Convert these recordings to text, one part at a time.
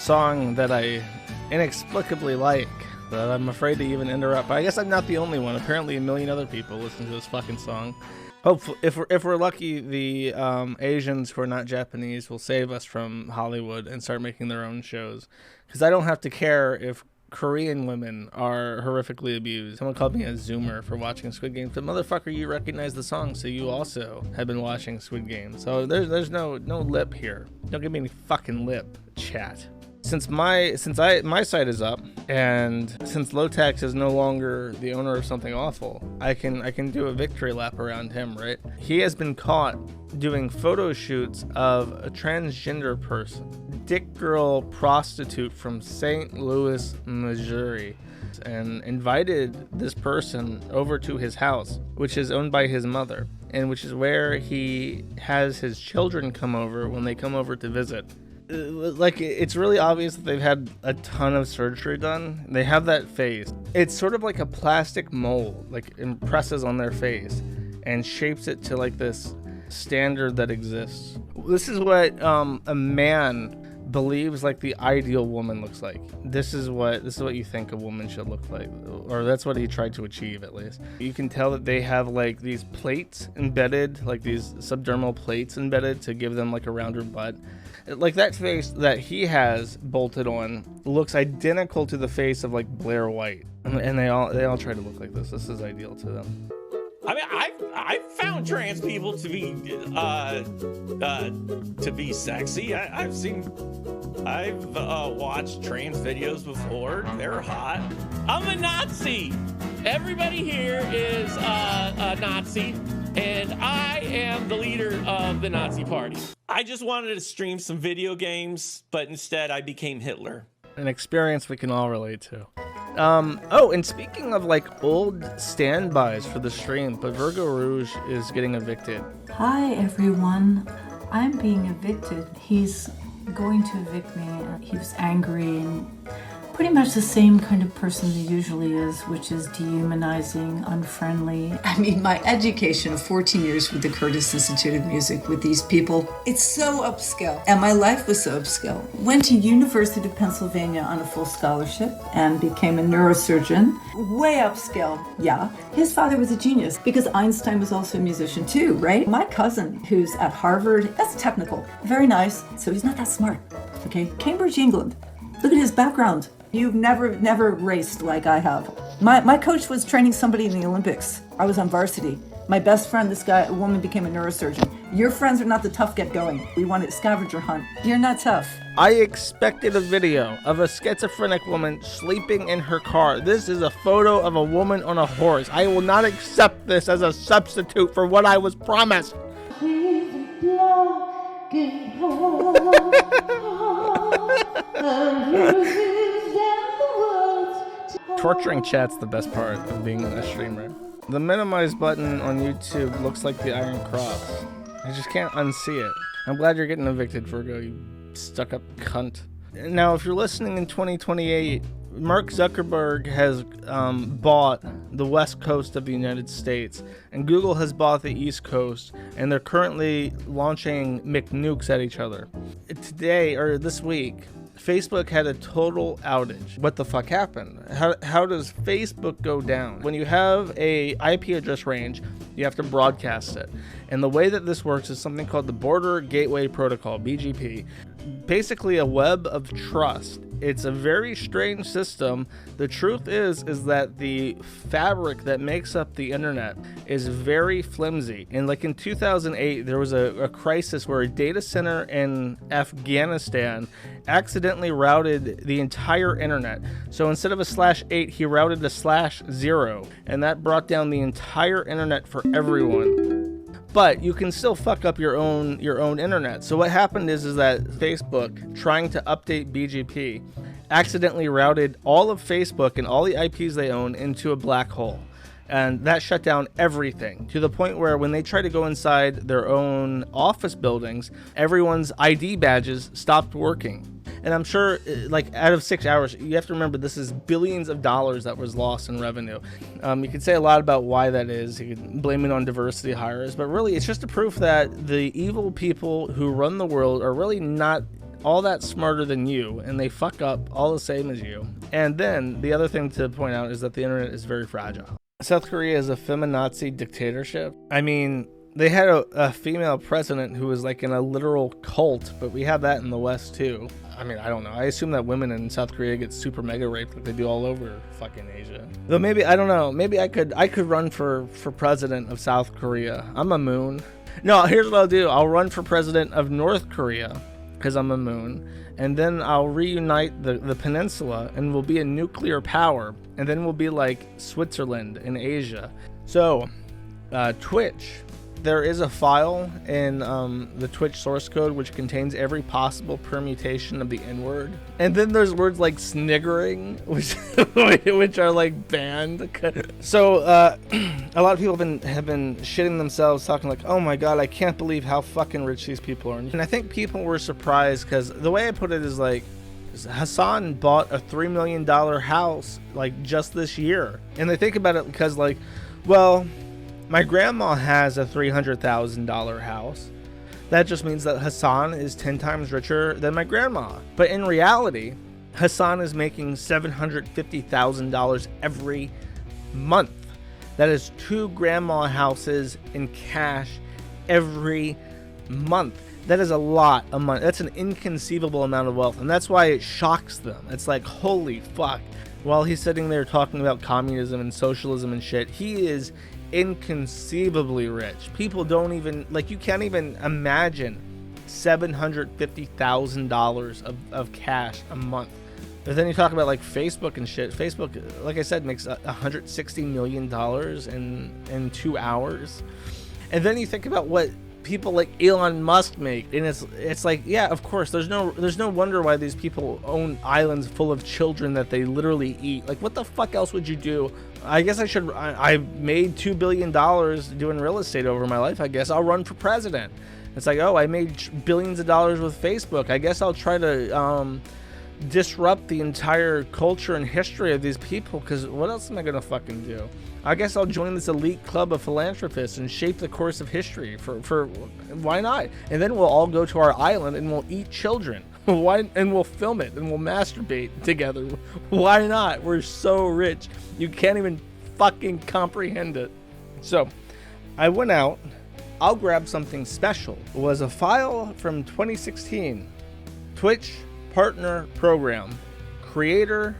song that I inexplicably like, that I'm afraid to even interrupt. But I guess I'm not the only one. Apparently a million other people listen to this fucking song. Hopefully, if we're lucky, the Asians who are not Japanese will save us from Hollywood and start making their own shows. Because I don't have to care if Korean women are horrifically abused. Someone called me a Zoomer for watching Squid Game. But motherfucker, you recognize the song, so you also have been watching Squid Game. So there's no lip here. Don't give me any fucking lip, chat. Since my site is up, and since Lotax is no longer the owner of Something Awful, I can do a victory lap around him, right? He has been caught doing photo shoots of a transgender person, dick girl prostitute from St. Louis, Missouri, and invited this person over to his house, which is owned by his mother, and which is where he has his children come over when they come over to visit. Like, it's really obvious that they've had a ton of surgery done. They have that face. It's sort of like a plastic mold, like impresses on their face and shapes it to like this standard that exists. This is what a man believes like the ideal woman looks like. This is what you think a woman should look like, or that's what he tried to achieve, at least. You can tell that they have like these plates embedded, like these subdermal plates embedded to give them like a rounder butt. Like that face that he has bolted on looks identical to the face of like Blair White, and they all try to look like this. This is ideal to them. I mean, I've found trans people to be sexy. I've watched trans videos before. They're hot. I'm a Nazi. Everybody here is a Nazi, and I am the leader of the Nazi party. I just wanted to stream some video games, but instead I became Hitler. An experience we can all relate to. Oh, and speaking of like old standbys for the stream, but Virgo Rouge is getting evicted. Hi everyone, I'm being evicted. He's going to evict me. He was angry and pretty much the same kind of person he usually is, which is dehumanizing, unfriendly. I mean, my education of 14 years with the Curtis Institute of Music with these people, it's so upscale. And my life was so upscale. Went to University of Pennsylvania on a full scholarship and became a neurosurgeon. Way upscale, yeah. His father was a genius because Einstein was also a musician too, right? My cousin, who's at Harvard, that's technical, very nice. So he's not that smart, okay? Cambridge, England. Look at his background. You've never raced like I have. My coach was training somebody in the Olympics. I was on varsity. My best friend, a woman, became a neurosurgeon. Your friends are not the tough get going. We want a scavenger hunt. You're not tough. I expected a video of a schizophrenic woman sleeping in her car. This is a photo of a woman on a horse. I will not accept this as a substitute for what I was promised. Torturing chat's the best part of being a streamer. The minimize button on YouTube looks like the Iron Cross. I just can't unsee it. I'm glad you're getting evicted, Virgo, you stuck-up cunt. Now, if you're listening in 2028, Mark Zuckerberg has bought the west coast of the United States, and Google has bought the east coast, and they're currently launching McNukes at each other. Today, or this week, Facebook had a total outage. What the fuck happened? How does Facebook go down? When you have a IP address range, you have to broadcast it. And the way that this works is something called the Border Gateway Protocol, BGP. Basically a web of trust. It's a very strange system. The truth is that the fabric that makes up the internet is very flimsy. And like in 2008, there was a crisis where a data center in Afghanistan accidentally routed the entire internet. So instead of a /8, he routed a /0, and that brought down the entire internet for everyone. But you can still fuck up your own internet. So what happened is that Facebook, trying to update BGP, accidentally routed all of Facebook and all the IPs they own into a black hole. And that shut down everything, to the point where when they try to go inside their own office buildings, everyone's ID badges stopped working. And I'm sure, like, out of 6 hours, you have to remember this is billions of dollars that was lost in revenue. You could say a lot about why that is. You could blame it on diversity hires, but really it's just a proof that the evil people who run the world are really not all that smarter than you, and they fuck up all the same as you. And then the other thing to point out is that the internet is very fragile. South Korea is a feminazi dictatorship. I mean, they had a female president who was like in a literal cult, but we have that in the West too. I mean, I don't know. I assume that women in South Korea get super mega raped like they do all over fucking Asia. Though maybe, I don't know, maybe I could run for president of South Korea. I'm a moon. No, here's what I'll do. I'll run for president of North Korea because I'm a moon. And then I'll reunite the peninsula and we'll be a nuclear power. And then we'll be like Switzerland in Asia. So, Twitch. There is a file in the Twitch source code which contains every possible permutation of the N-word. And then there's words like sniggering, which are like banned. So a lot of people have been shitting themselves, talking like, oh my god, I can't believe how fucking rich these people are. And I think people were surprised because the way I put it is like, Hassan bought a $3 million house like just this year. And they think about it because like, well, my grandma has a $300,000 house. That just means that Hassan is 10 times richer than my grandma. But in reality, Hassan is making $750,000 every month. That is 2 grandma houses in cash every month. That is a lot of money. That's an inconceivable amount of wealth. And that's why it shocks them. It's like, holy fuck. While he's sitting there talking about communism and socialism and shit, he is inconceivably rich. People don't even, like, you can't even imagine $750,000 of cash a month. But then you talk about like Facebook and shit. Facebook, like I said, makes $160 million in 2 hours. And then you think about what people like Elon Musk make, and it's like, yeah, of course, there's no wonder why these people own islands full of children that they literally eat. Like, what the fuck else would you do? I guess I made $2 billion doing real estate over my life. I guess I'll run for president. It's like, oh, I made billions of dollars with Facebook. I guess I'll try to disrupt the entire culture and history of these people, because what else am I gonna fucking do? I guess I'll join this elite club of philanthropists and shape the course of history for why not? And then we'll all go to our island and we'll eat children. Why? And we'll film it and we'll masturbate together. Why not? We're so rich. You can't even fucking comprehend it. So I went out. I'll grab something special. It was a file from 2016. Twitch Partner Program Creator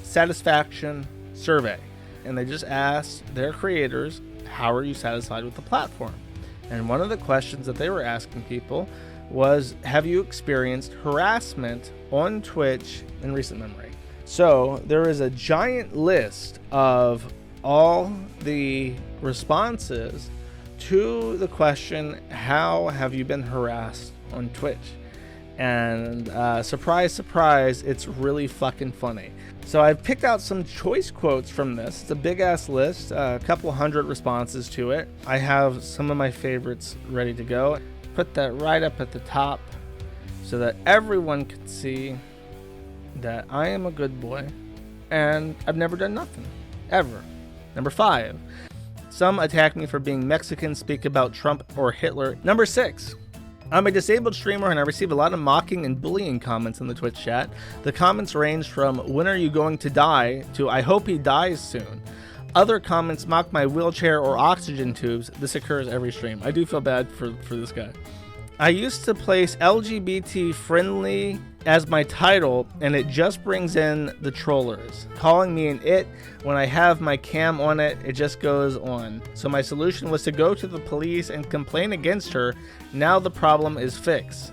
Satisfaction Survey. And they just asked their creators, how are you satisfied with the platform? And one of the questions that they were asking people was, have you experienced harassment on Twitch in recent memory? So there is a giant list of all the responses to the question, how have you been harassed on Twitch? And surprise, surprise, it's really fucking funny. So I've picked out some choice quotes from this. It's a big ass list, a couple hundred responses to it. I have some of my favorites ready to go. Put that right up at the top so that everyone can see that I am a good boy and I've never done nothing, ever. Number 5, some attack me for being Mexican, speak about Trump or Hitler. Number 6, I'm a disabled streamer and I receive a lot of mocking and bullying comments in the Twitch chat. The comments range from, when are you going to die, to I hope he dies soon. Other comments mock my wheelchair or oxygen tubes. This occurs every stream. I do feel bad for this guy. I used to place LGBT friendly as my title, and it just brings in the trollers. Calling me an it, when I have my cam on it, it just goes on. So my solution was to go to the police and complain against her. Now the problem is fixed.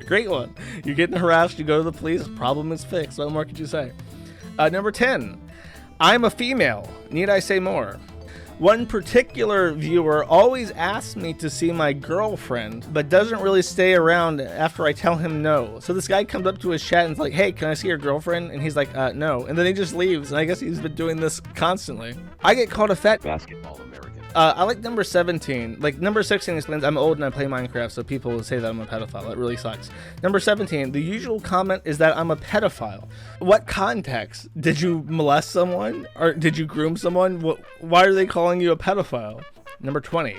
Great one. You're getting harassed, you go to the police, problem is fixed. What more could you say? Number 10, I'm a female. Need I say more? One particular viewer always asks me to see my girlfriend, but doesn't really stay around after I tell him no. So this guy comes up to his chat and is like, hey, can I see your girlfriend? And he's like, no. And then he just leaves. And I guess he's been doing this constantly. I get called a fat basketball American. I like number 17. Like, number 16 explains I'm old and I play Minecraft, so people will say that I'm a pedophile. That really sucks. Number 17, the usual comment is that I'm a pedophile. What context? Did you molest someone? Or did you groom someone? Why are they calling you a pedophile? Number 20,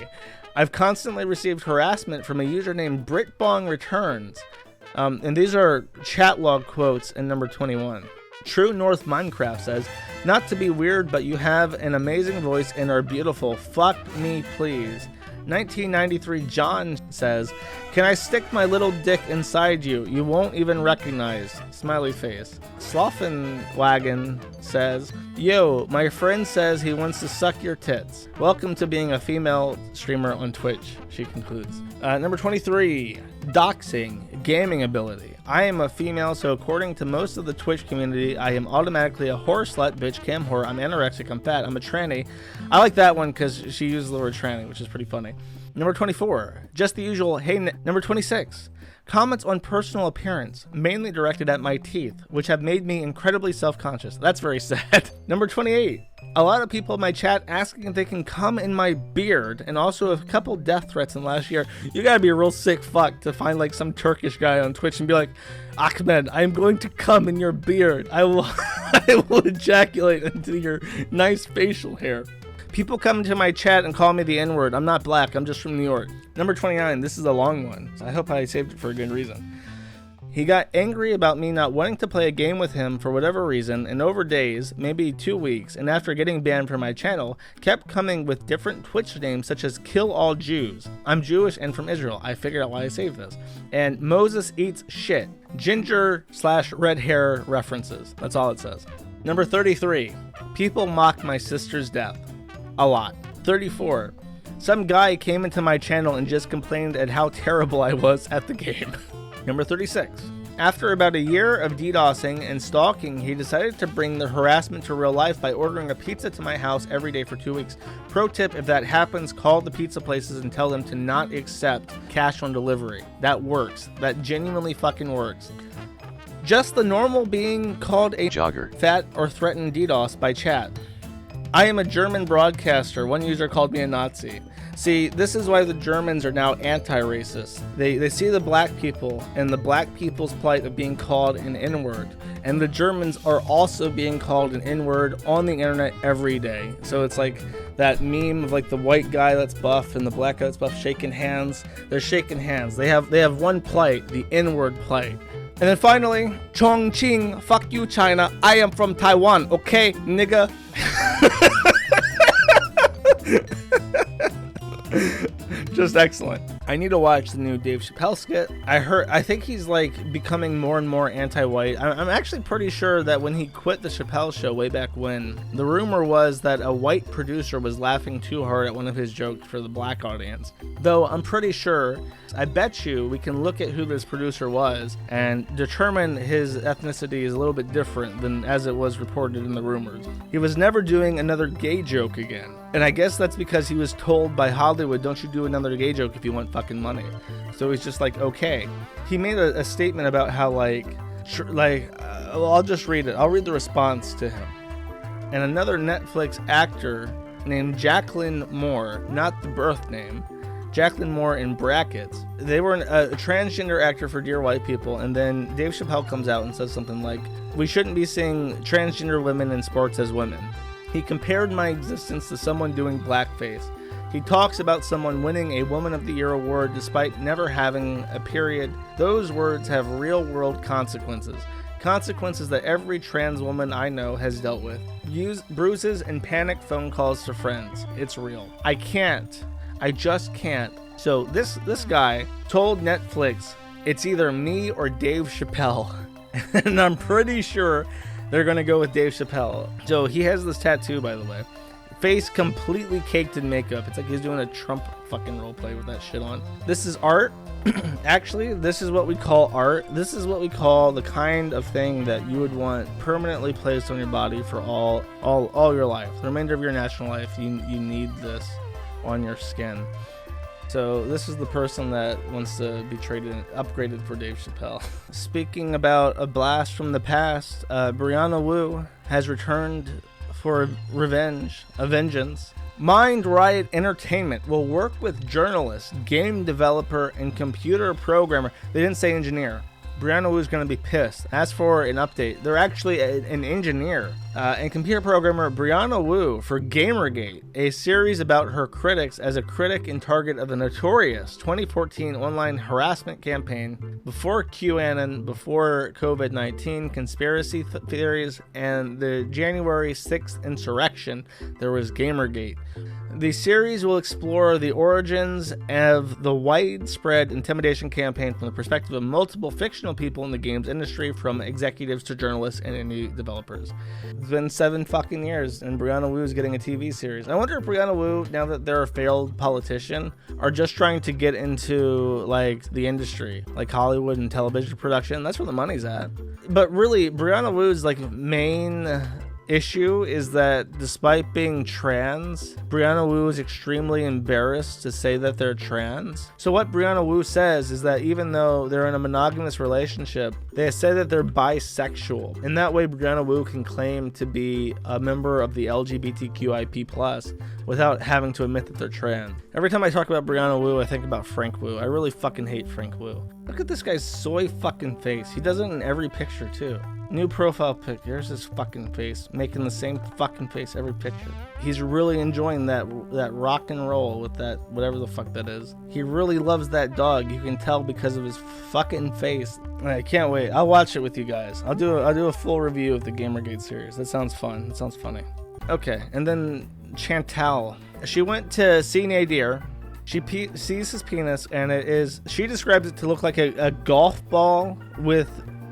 I've constantly received harassment from a user named BritBongReturns. And these are chat log quotes in number 21. True North Minecraft says, not to be weird, but you have an amazing voice and are beautiful. Fuck me, please. 1993 John says, can I stick my little dick inside you? You won't even recognize. Smiley face. Slofenwagon says, yo, my friend says he wants to suck your tits. Welcome to being a female streamer on Twitch, she concludes. Number 23, doxing, gaming ability. I am a female, so according to most of the Twitch community, I am automatically a whore, slut, bitch, cam whore. I'm anorexic, I'm fat, I'm a tranny. I like that one because she uses the word tranny, which is pretty funny. Number 24, just the usual, hey, number 26, comments on personal appearance, mainly directed at my teeth, which have made me incredibly self-conscious. That's very sad. Number 28, a lot of people in my chat asking if they can come in my beard, and also a couple death threats in last year. You gotta be a real sick fuck to find like some Turkish guy on Twitch and be like, Ahmed, I am going to come in your beard. I will ejaculate into your nice facial hair. People come into my chat and call me the N-word. I'm not black, I'm just from New York. Number 29, this is a long one, so I hope I saved it for a good reason. He got angry about me not wanting to play a game with him for whatever reason, and over days, maybe 2 weeks, and after getting banned from my channel, kept coming with different Twitch names such as Kill All Jews. I'm Jewish and from Israel. I figured out why I saved this. And Moses Eats Shit. Ginger/red hair references. That's all it says. Number 33, people mock my sister's death. A lot. 34, some guy came into my channel and just complained at how terrible I was at the game. Number 36, after about a year of DDoSing and stalking, he decided to bring the harassment to real life by ordering a pizza to my house every day for 2 weeks. Pro tip, if that happens, call the pizza places and tell them to not accept cash on delivery. That works. That genuinely fucking works. Just the normal being called a jogger, fat, or threatened DDoS by chat. I am a German broadcaster. One user called me a Nazi. See, this is why the Germans are now anti-racist. They see the black people and the black people's plight of being called an N-word. And the Germans are also being called an N-word on the internet every day. So it's like that meme of like the white guy that's buff and the black guy that's buff shaking hands. They're shaking hands. They have one plight, the N-word plight. And then finally, Chongqing, fuck you China, I am from Taiwan, okay, nigga? Just excellent. I need to watch the new Dave Chappelle skit. I think he's like becoming more and more anti-white. I'm actually pretty sure that when he quit the Chappelle show way back when, the rumor was that a white producer was laughing too hard at one of his jokes for the black audience. Though I'm pretty sure, I bet you we can look at who this producer was and determine his ethnicity is a little bit different than as it was reported in the rumors. He was never doing another gay joke again. And I guess that's because he was told by Hollywood, don't you do another gay joke if you want fucking money. So he's just like, okay. He made a statement about how I'll just read it. I'll read the response to him. And another Netflix actor named Jacqueline Moore, not the birth name, Jacqueline Moore in brackets. They were a transgender actor for Dear White People, and then Dave Chappelle comes out and says something like, we shouldn't be seeing transgender women in sports as women. He compared my existence to someone doing blackface. He talks about someone winning a Woman of the Year award despite never having a period. Those words have real-world consequences. Consequences that every trans woman I know has dealt with. Bruises and panic phone calls to friends. It's real. I can't. I just can't. So this guy told Netflix it's either me or Dave Chappelle. And I'm pretty sure they're going to go with Dave Chappelle. So he has this tattoo, by the way. Face completely caked in makeup. It's like he's doing a Trump fucking roleplay with that shit on. This is art. Actually, this is what we call art. This is what we call the kind of thing that you would want permanently placed on your body for all your life. The remainder of your national life, you need this on your skin. So this is the person that wants to be upgraded for Dave Chappelle. Speaking about a blast from the past, Brianna Wu has returned for a vengeance. Mind Riot Entertainment will work with journalist, game developer, and computer programmer. They didn't say engineer. Brianna Wu is going to be pissed. As for an update, they're actually an engineer and computer programmer Brianna Wu for Gamergate, a series about her critics as a critic and target of the notorious 2014 online harassment campaign before QAnon, before COVID-19, conspiracy theories, and the January 6th insurrection. There was Gamergate. The series will explore the origins of the widespread intimidation campaign from the perspective of multiple fictional people in the games industry, from executives to journalists and indie developers. It's been 7 fucking years, and Brianna Wu is getting a TV series. I wonder if Brianna Wu, now that they're a failed politician, are just trying to get into, like, the industry, like Hollywood and television production. That's where the money's at. But really, Brianna Wu's, like, main issue is that despite being trans, Brianna Wu is extremely embarrassed to say that they're trans. So what Brianna Wu says is that even though they're in a monogamous relationship, they say that they're bisexual. In that way, Brianna Wu can claim to be a member of the LGBTQIP+ without having to admit that they're trans. Every time I talk about Brianna Wu, I think about Frank Wu. I really fucking hate Frank Wu. Look at this guy's soy fucking face. He does it in every picture too. New profile pic. Here's his fucking face, making the same fucking face every picture. He's really enjoying that rock and roll with that whatever the fuck that is. He really loves that dog. You can tell because of his fucking face. I can't wait. I'll watch it with you guys. I'll do a full review of the Gamergate series. That sounds fun. That sounds funny. Okay, and then Chantal. She went to see Nadir. She sees his penis, and she describes it to look like a golf ball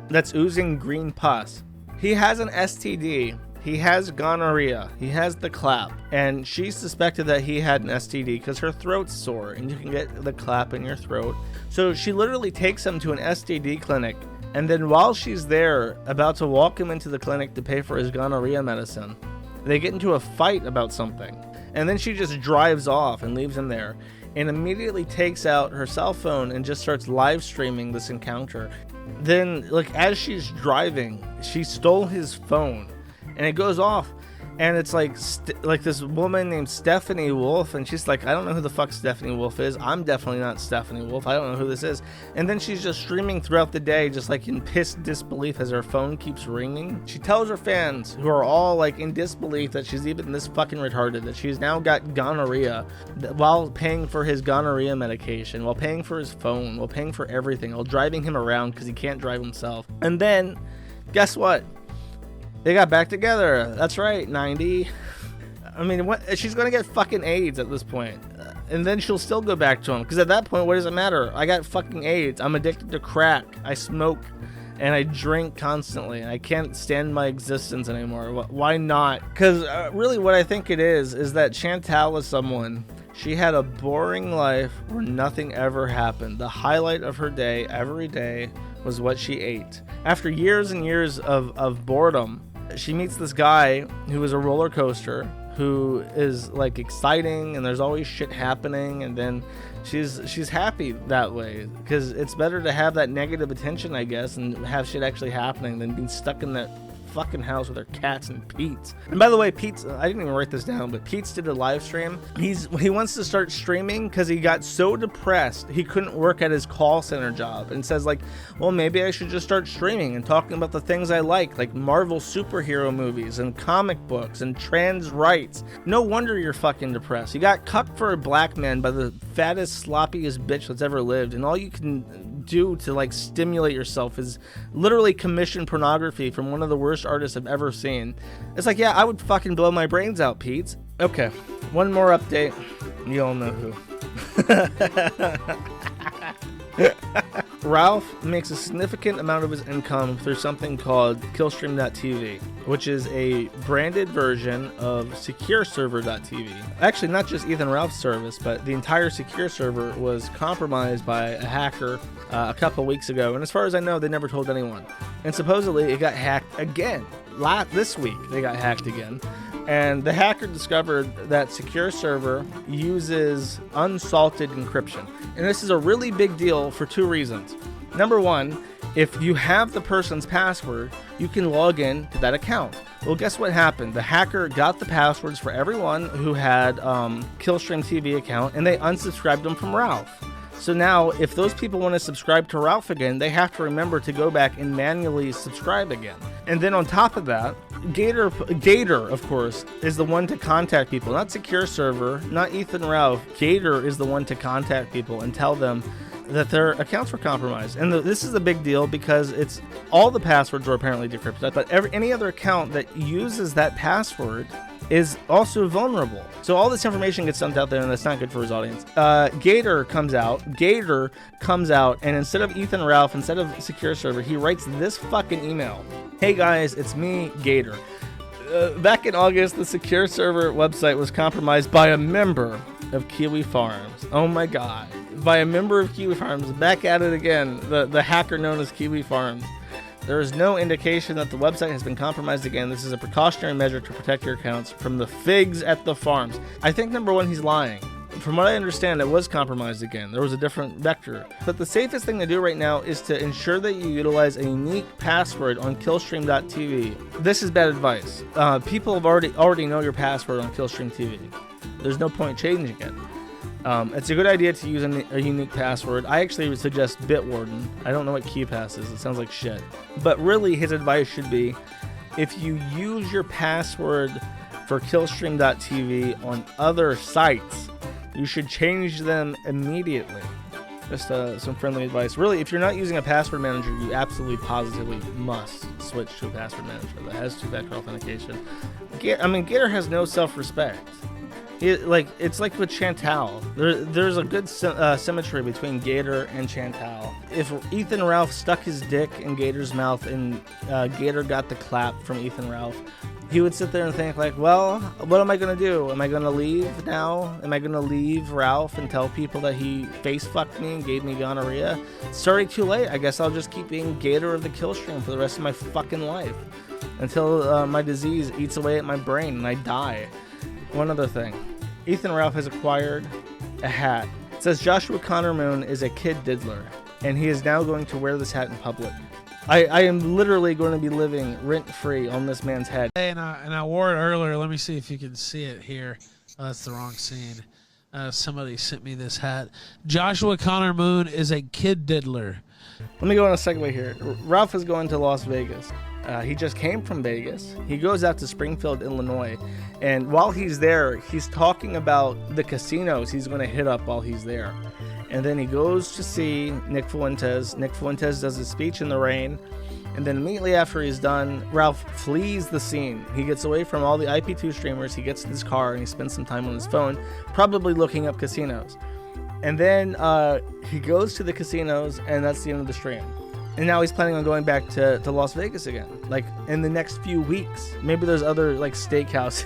that's oozing green pus. He has an STD. He has gonorrhea. He has the clap. And she suspected that he had an STD because her throat's sore, and you can get the clap in your throat. So she literally takes him to an STD clinic, and then while she's there, about to walk him into the clinic to pay for his gonorrhea medicine, they get into a fight about something. And then she just drives off and leaves him there, and immediately takes out her cell phone and just starts live streaming this encounter. Then, like, as she's driving, she stole his phone, and it goes off, and it's like this woman named Stephanie Wolf, and she's like, I don't know who the fuck Stephanie Wolf is. I'm definitely not Stephanie Wolf. I don't know who this is. And then she's just streaming throughout the day, just like in pissed disbelief as her phone keeps ringing. She tells her fans, who are all like in disbelief that she's even this fucking retarded, that she's now got gonorrhea while paying for his gonorrhea medication, while paying for his phone, while paying for everything, while driving him around because he can't drive himself. And then, guess what? They got back together. That's right, 90. I mean, what? She's going to get fucking AIDS at this point. And then she'll still go back to him. Because at that point, what does it matter? I got fucking AIDS. I'm addicted to crack. I smoke. And I drink constantly. I can't stand my existence anymore. Why not? Because really what I think it is that Chantal is someone... She had a boring life where nothing ever happened. The highlight of her day, every day, was what she ate. After years and years of boredom, she meets this guy who is a roller coaster, who is like exciting, and there's always shit happening, and then she's happy that way, because it's better to have that negative attention, I guess, and have shit actually happening than being stuck in that fucking house with her cats and Pete's. And by the way, Pete's, I didn't even write this down, but Pete's did a live stream. He wants to start streaming because he got so depressed he couldn't work at his call center job, and says like, well, maybe I should just start streaming and talking about the things I like Marvel superhero movies and comic books and trans rights. No wonder you're fucking depressed. You got cucked for a black man by the fattest, sloppiest bitch that's ever lived, and all you can do to like stimulate yourself is literally commission pornography from one of the worst artists I've ever seen. It's like, yeah, I would fucking blow my brains out, Pete. Okay, one more update. You all know who. Ralph makes a significant amount of his income through something called Killstream.tv, which is a branded version of SecureServer.tv. Actually, not just Ethan Ralph's service, but the entire Secure Server was compromised by a hacker a couple weeks ago, and as far as I know, they never told anyone. And supposedly, it got hacked again. This week, they got hacked again. And the hacker discovered that Secure Server uses unsalted encryption. And this is a really big deal for 2 reasons. Number one, if you have the person's password, you can log in to that account. Well, guess what happened? The hacker got the passwords for everyone who had Killstream TV account, and they unsubscribed them from Ralph. So now, if those people want to subscribe to Ralph again, they have to remember to go back and manually subscribe again. And then on top of that, Gator, of course, is the one to contact people, not Secure Server, not Ethan Ralph. Gator is the one to contact people and tell them that their accounts were compromised. And this is a big deal because it's all the passwords were apparently decrypted, but any other account that uses that password is also vulnerable. So all this information gets dumped out there, and that's not good for his audience. Gator comes out, and instead of Ethan Ralph, instead of Secure Server, he writes this fucking email. Hey guys, it's me, Gator. Back in August, the Secure Server website was compromised by a member of Kiwi Farms. Oh my god. By a member of Kiwi Farms. Back at it again. The hacker known as Kiwi Farms. There is no indication that the website has been compromised again. This is a precautionary measure to protect your accounts from the figs at the farms. I think, number one, he's lying. From what I understand, it was compromised again. There was a different vector. But the safest thing to do right now is to ensure that you utilize a unique password on Killstream.tv. This is bad advice. People have already know your password on Killstream TV. There's no point changing it. It's a good idea to use a unique password. I actually would suggest Bitwarden. I don't know what KeyPass is. It sounds like shit. But really, his advice should be, if you use your password for Killstream.tv on other sites, you should change them immediately. Just some friendly advice. Really, if you're not using a password manager, you absolutely positively must switch to a password manager that has two-factor authentication. Gator has no self-respect. It's like with Chantal. There's a good symmetry between Gator and Chantal. If Ethan Ralph stuck his dick in Gator's mouth and Gator got the clap from Ethan Ralph, he would sit there and think like, well, what am I going to do? Am I going to leave now? Am I going to leave Ralph and tell people that he face fucked me and gave me gonorrhea? It's already too late. I guess I'll just keep being Gator of the Killstream for the rest of my fucking life until my disease eats away at my brain and I die. One other thing. Ethan Ralph has acquired a hat. It says Joshua Connor Moon is a kid diddler, and he is now going to wear this hat in public. I am literally going to be living rent-free on this man's head. Hey, and I wore it earlier. Let me see if you can see it here. Oh, that's the wrong scene. Somebody sent me this hat. Joshua Connor Moon is a kid diddler. Let me go on a segue here. Ralph is going to Las Vegas. He just came from Vegas. He goes out to Springfield, Illinois, and while he's there, he's talking about the casinos he's going to hit up while he's there. And then he goes to see Nick Fuentes. Nick Fuentes does his speech in the rain, and then immediately after he's done, Ralph flees the scene. He gets away from all the IP2 streamers, he gets in his car, and he spends some time on his phone, probably looking up casinos. And then he goes to the casinos, and that's the end of the stream. And now he's planning on going back to Las Vegas again, like in the next few weeks. Maybe there's other like steakhouses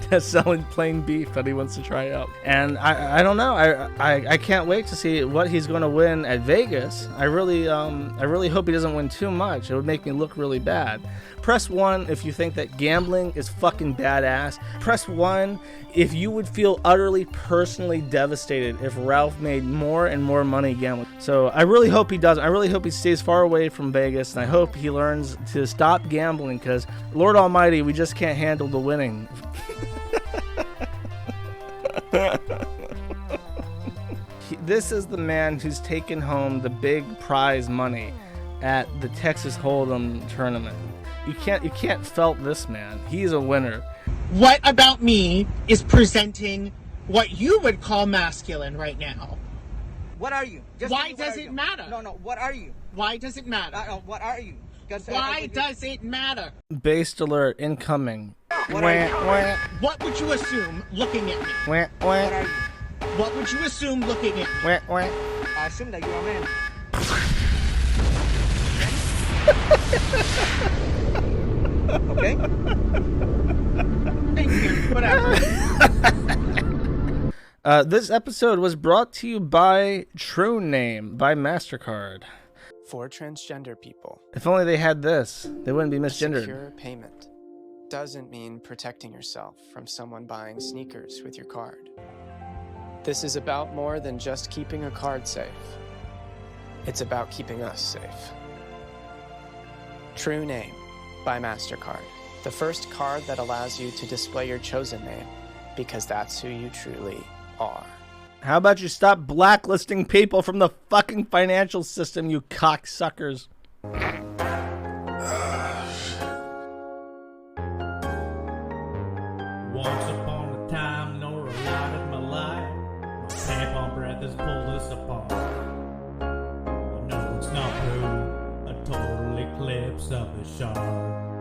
that's selling plain beef that he wants to try out. And I don't know. I can't wait to see what he's going to win at Vegas. I really hope he doesn't win too much. It would make me look really bad. Press 1 if you think that gambling is fucking badass. Press 1 if you would feel utterly personally devastated if Ralph made more and more money gambling. So I really hope he doesn't. I really hope he stays far away from Vegas, and I hope he learns to stop gambling, because Lord Almighty, we just can't handle the winning. This is the man who's taken home the big prize money at the Texas Hold'em tournament. You can't felt this man. He's a winner. What about me is presenting what you would call masculine right now? What are you? Just why does it matter? No, what are you? Why does it matter? What are you? Why does it matter? Based alert incoming. What are you? What would you assume looking at me? What are you? What would you assume looking at me? I assume that you're a man. Okay? Thank you. Whatever. This episode was brought to you by True Name by MasterCard. For transgender people, If only they had this, they wouldn't be misgendered. secure payment doesn't mean protecting yourself from someone buying sneakers with your card. This is about more than just keeping a card safe. It's about keeping us safe. True Name by MasterCard. The first card that allows you to display your chosen name, because that's who you truly are. How about you stop blacklisting people from the fucking financial system, you cocksuckers? apart. No, it's not blue, a total eclipse of the shard.